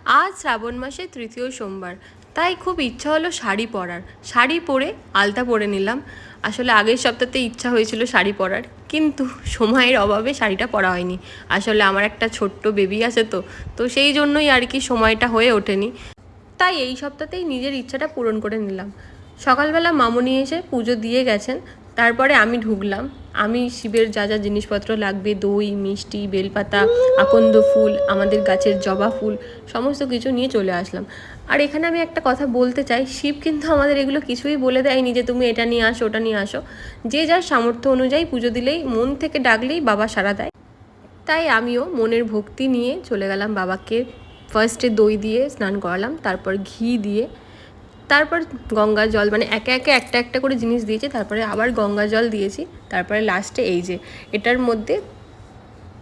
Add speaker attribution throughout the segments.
Speaker 1: আজ শ্রাবণ মাসের তৃতীয় সোমবার, তাই খুব ইচ্ছা হলো শাড়ি পরার। শাড়ি পরে আলতা পরে নিলাম। আসলে আগের সপ্তাহতে ইচ্ছা হয়েছিল শাড়ি পরার, কিন্তু সময়ের অভাবে শাড়িটা পরা হয়নি। আসলে আমার একটা ছোট্ট বেবি আছে, তো তো সেই জন্যই আর কি সময়টা হয়ে ওঠেনি। তাই এই সপ্তাহতেই নিজের ইচ্ছাটা পূরণ করে নিলাম। সকালবেলা মামুনি এসে পুজো দিয়ে গেছেন, তারপরে আমি ঢুকলাম। আমি শিবের যা যা জিনিসপত্র লাগবে, দই, মিষ্টি, বেলপাতা, আকন্দ ফুল, আমাদের গাছের জবা ফুল, সমস্ত কিছু নিয়ে চলে আসলাম। আর এখানে আমি একটা কথা বলতে চাই, শিব কিন্তু আমাদের এগুলো কিছুই বলে দেয়নি যে তুমি এটা নিয়ে আসো, ওটা নিয়ে আসো। যে যার সামর্থ্য অনুযায়ী পুজো দিলেই, মন থেকে ডাকলেই বাবা সাড়া দেয়। তাই আমিও মনের ভক্তি নিয়ে চলে গেলাম বাবাকে। ফার্স্টে দই দিয়ে স্নান করালাম, তারপর ঘি দিয়ে, তারপর গঙ্গা জল, মানে একে একে একটা একটা করে জিনিস দিয়েছি, তারপরে আবার গঙ্গা জল দিয়েছি। তারপরে লাস্টে এই যে এটার মধ্যে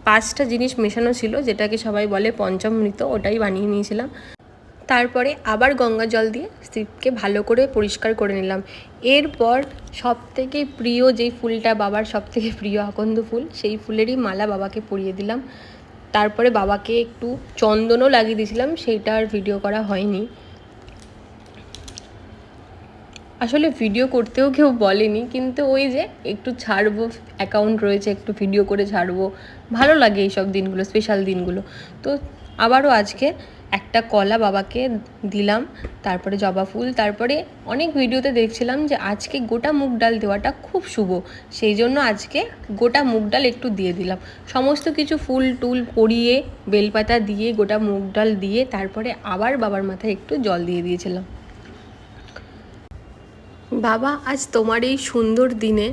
Speaker 1: 5টা জিনিস মেশানো ছিল, যেটাকে সবাই বলে পঞ্চামৃত, ওটাই বানিয়ে নিয়েছিলাম। তারপরে আবার গঙ্গা জল দিয়ে শিবকে ভালো করে পরিষ্কার করে নিলাম। এরপর সবথেকে প্রিয় যেই ফুলটা, বাবার সবথেকে প্রিয় আকন্দ ফুল, সেই ফুলেরই মালা বাবাকে পরিয়ে দিলাম। তারপরে বাবাকে একটু চন্দনও লাগিয়ে দিয়েছিলাম, সেইটা আর ভিডিও করা হয়নি। আসলে ভিডিও করতেও কেউ বলেনি, কিন্তু ওই যে একটু ছাড়বো, অ্যাকাউন্ট রয়েছে, একটু ভিডিও করে ছাড়বো, ভালো লাগে এইসব দিনগুলো, স্পেশাল দিনগুলো। তো আবারও আজকে একটা কলা বাবাকে দিলাম, তারপরে জবা ফুল। তারপরে অনেক ভিডিওতে দেখছিলাম যে আজকে গোটা মুগ ডাল দেওয়াটা খুব শুভ, সেই জন্য আজকে গোটা মুগ ডাল একটু দিয়ে দিলাম। সমস্ত কিছু ফুল টুল পরিয়ে, বেলপাতা দিয়ে, গোটা মুগ ডাল দিয়ে, তারপরে আবার বাবার মাথায় একটু জল দিয়ে দিয়েছিলাম। বাবা, আজ তোমার এই সুন্দর দিনে,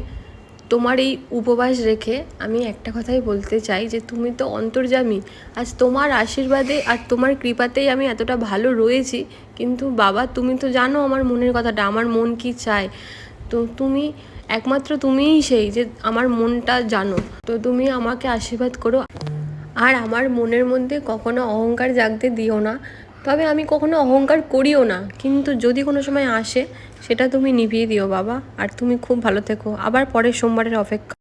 Speaker 1: তোমার এই উপবাস রেখে আমি একটা কথাই বলতে চাই যে তুমি তো অন্তর্যামী। আজ তোমার আশীর্বাদে আর তোমার কৃপাতেই আমি এতটা ভালো রয়েছি। কিন্তু বাবা, তুমি তো জানো আমার মনের কথাটা, আমার মন কি চায়। তো তুমি, একমাত্র তুমিই সেই যে আমার মনটা জানো। তো তুমি আমাকে আশীর্বাদ করো, আর আমার মনের মধ্যে কখনো অহংকার জাগতে দিও না। তবে আমি কখনো অহংকার করিও না, কিন্তু যদি কোনো সময় আসে, সেটা তুমি নিভিয়ে দিও বাবা। আর তুমি খুব ভালো থেকো, আবার পরের সোমবারের অপেক্ষা।